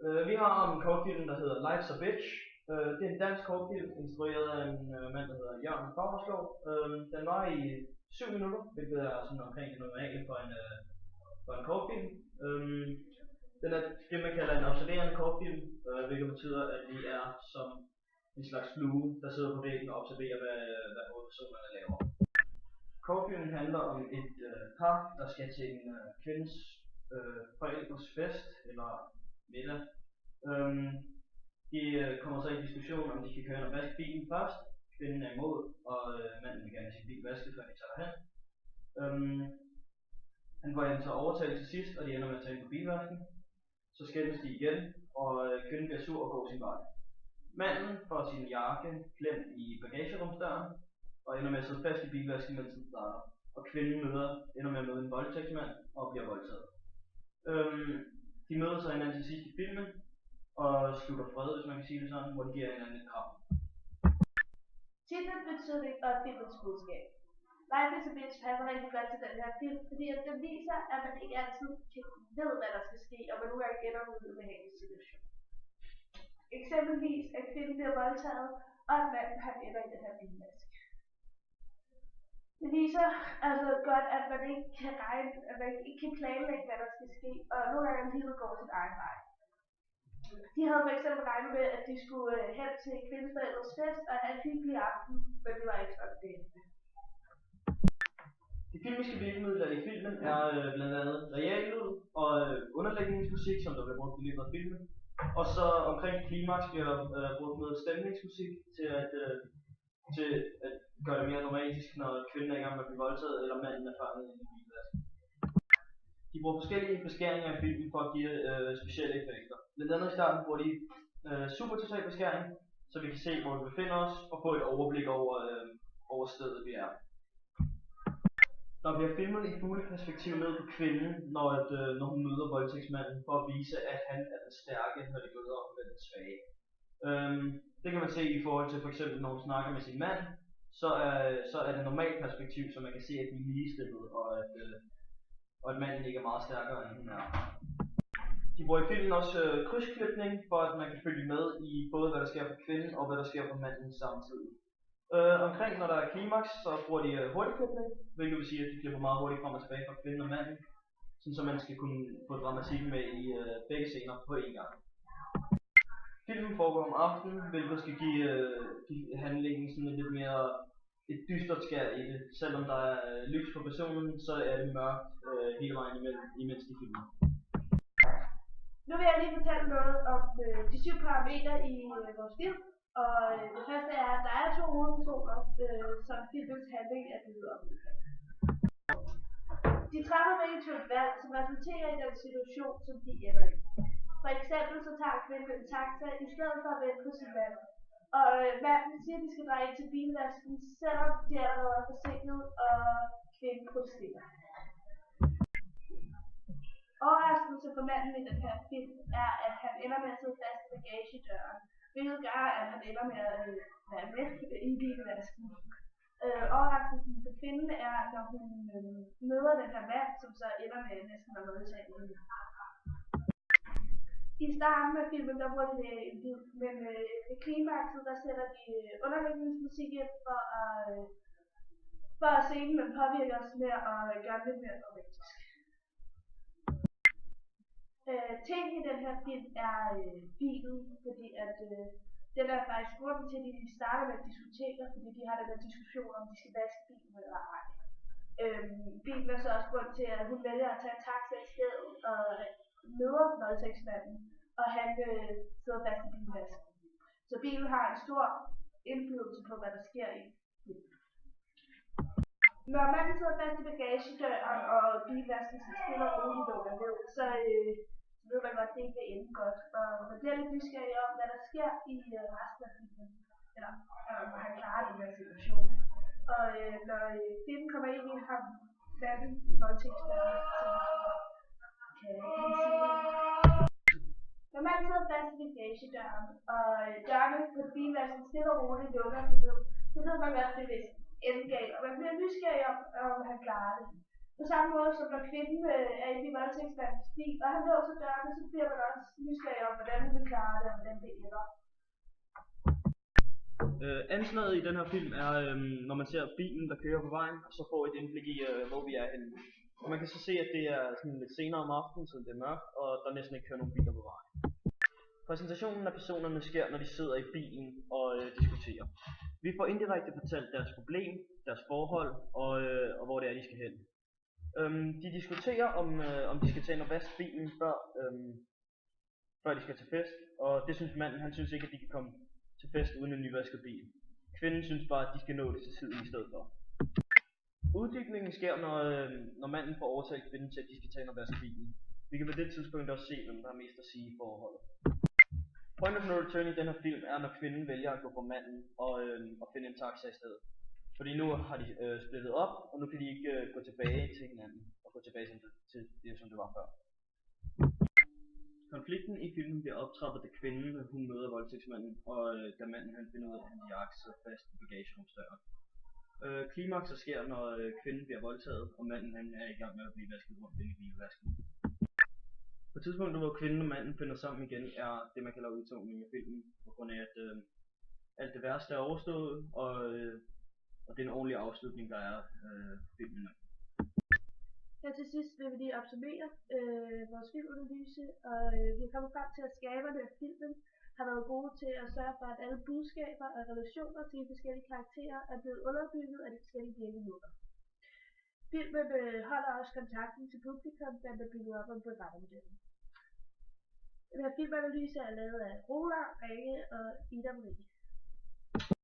Vi har en kortfilm, der hedder Life's a Bitch. Det er en dansk kortfilm, instrueret af en mand, der hedder Jørgen Fagreslov. Den var i 7 minutter, hvilket er sådan omkring det normale for en kortfilm. Den er det, man kalder en observerende kortfilm, hvilket betyder, at vi er som en slags flue, der sidder på væggen og observerer, hvad hovedpersonerne laver. Kortfilmen handler om et par, der skal til en kvindes forældres fest, eller middag. De kommer så i diskussion, om de skal køre ind og vaske bilen først. Kvinden er imod, og manden vil gerne have sin bil vasket, før de tager derhen. Han går ind til at overtale til sidst, og de ender med at tage ind på bilvasken. Så skændes de igen, og kvinden bliver sur og går sin vej. Manden får sin jakke klemt i bagagerumsdøren, og ender med at sidde fast i bilvasken, mens den starter. Og kvinden ender med at møde en voldtægtsmand og bliver voldtaget. De møder sig hinanden til sidst i filmen, og slutter fred, hvis man kan sige det sådan, hvor de giver hinanden et kram. Titlen, betydning og filmens budskab. Life is a Bitch passer rigtig godt til den her film, fordi den viser, at man ikke altid ved, hvad der skal ske, og man nogle gange ender ud i en ubehagelig situation. Eksempelvis, at kvinden bliver voldtaget, og at manden ender i den her bilvask. Det viser altså godt, at man ikke kan ikke kan planlægge, hvad der skal ske, og nogle gange livet går sin egen vej. De havde for eksempel regnet med, at de skulle hen til kvindens forældres fest og have en hyggelig aften, men det var ikke sådan det. De filmiske virkemidler i filmen er blandt andet reallyd og underlægningsmusik, som der bliver brugt i løbet af filmen. Og så omkring klimaks bliver der brugt noget stemningsmusik til at gøre det mere dramatisk, når kvinden er i gang med at blive voldtaget, eller manden er fanget i en bilvask. De bruger forskellige beskæringer i filmen for at give specielle effekter. Blandt andet i starten bruger de super total beskæring, så vi kan se, hvor vi befinder os, og få et overblik over stedet, vi er. Der bliver filmet i fugleperspektiv ned på kvinden, når hun møder voldtægtsmanden, for at vise, at han er den stærke, når de møder op med den svage. Det kan man se i forhold til f.eks. når hun snakker med sin mand, så er det normalt perspektiv, så man kan se, at de er ligestillede, og at manden ikke er meget stærkere, end hun er. De bruger i filmen også krydsklipning, for at man kan følge med i både hvad der sker for kvinden og hvad der sker for manden samtidig. Omkring når der er klimaks, så bruger de hurtigklipning, hvilket vil sige, at de klipper meget hurtigt frem og tilbage fra kvinden og manden, så man skal kunne få dramatikken med i begge scener på én gang. Filmen foregår om aftenen, hvilket skal give handlingen sådan lidt mere et dystert skær i det. Selvom der er lys på personen, så er det mørkt hele vejen imens de filmer. Nu vil jeg lige fortælle noget om de 7 parametre i vores film. Og det første er, at der er 2 hovedpersoner, som filmens handling er bygget op. De træffer begge to et valg, som resulterer i den situation, som de ender i. For eksempel så tager kvinden en taxa i stedet for at vente på sin mand. Og manden siger, at de skal dreje ind til bilvasken, selvom de allerede er forsinket, og kvinden protesterer. Overraskelse for manden i den her film er, at han ender med at sidde fast i bagagedøren, hvilket gør, at han ender med at være med i bilvasken. Overraskelsen for kvinden er, når hun møder den her mand, som så ender med næsten at voldtage hende. I starten af filmen, der bruger de en lyd, men i klimakset, der sætter de underlægningsmusik ind for at scenen påvirker os med at gøre det lidt mere dramatisk. Ting i den her film er bilen, fordi at den er faktisk grunden til, at de starter med at diskutere, fordi de har den der diskussion om, de skal vaske bilen eller ej. Bilen er så også grund til, at hun vælger at tage en taxa i stedet og møder voldtægtsmanden, og han sidder fast i bilvasken. Så bilen har en stor indflydelse på, hvad der sker i filmen. Når manden sidder fast i bagagedøren, og bilvasken så stille og roligt lukker ned, så ved man godt, at det ikke vil ende godt. Og man bliver lidt nysgerrig om, hvad der sker i resten af filmen. Eller om han klarer den her situation. Og når filmen kommer ind i ham, manden i voldtægtsdøren, så kan jeg ikke sige det. Når man sidder fast i bagagedøren, og dørene på bilvasken stille og roligt lukker sig ned, så ved man godt, at det vil ende galt. Og man bliver nysgerrig om han klarer det. På samme måde som når kvinden er i voldtægtsmandens bil, og han låser dørene, så bliver man også nysgerrig om, hvordan hvordan det ender. Anslaget i den her film er, når man ser bilen, der kører på vejen, og så får et indblik i, hvor vi er henne. Og man kan så se, at det er sådan lidt senere om aftenen, så det er mørkt, og der næsten ikke kører nogen biler på vejen. Præsentationen af personerne sker, når de sidder i bilen og diskuterer. Vi får indirekte fortalt deres problem, deres forhold og hvor det er, de skal hen. De diskuterer, om de skal tage noget vask i bilen, før de skal til fest, og det synes manden, han synes ikke, at de kan komme til fest uden en nyvasket bil. Kvinden synes bare, at de skal nå det til tiden i stedet for. Uddybningen sker, når manden får overtalt kvinden til, at de skal tage noget vask i bilen. Vi kan på det tidspunkt også se, hvem der har mest at sige i forholdet. Point of no return i den her film er, når kvinden vælger at gå for manden og finde en taxa i stedet. Fordi nu har de splittet op, og nu kan de ikke gå tilbage til hinanden og gå tilbage til det, som det var før. Konflikten i filmen bliver optrappet, da kvinden hun møder voldtægtsmanden, og da manden han finder ud af, at han jakker sidder fast i bagagerumsdøren. Klimakset sker, når kvinden bliver voldtaget, og manden han er i gang med at blive vasket rundt inde i bilvasken. På tidspunktet, hvor kvinden og manden finder sammen igen, er det, man kalder udtoning i filmen, på grund af, at alt det værste er overstået, og det er en ordentlig afslutning, der er filmen. Her til sidst vil vi lige opsummere vores filmanalyse, og vi er kommet frem til, at skaberne af filmen har været gode til at sørge for, at alle budskaber og relationer til de forskellige karakterer er blevet underbygget af de forskellige virkemidler. Filmen holder også kontakten til publikum, da den er bygget op om berettermodellen. Den her filmanalyse er lavet af Roland, Rikke og Ida Marie.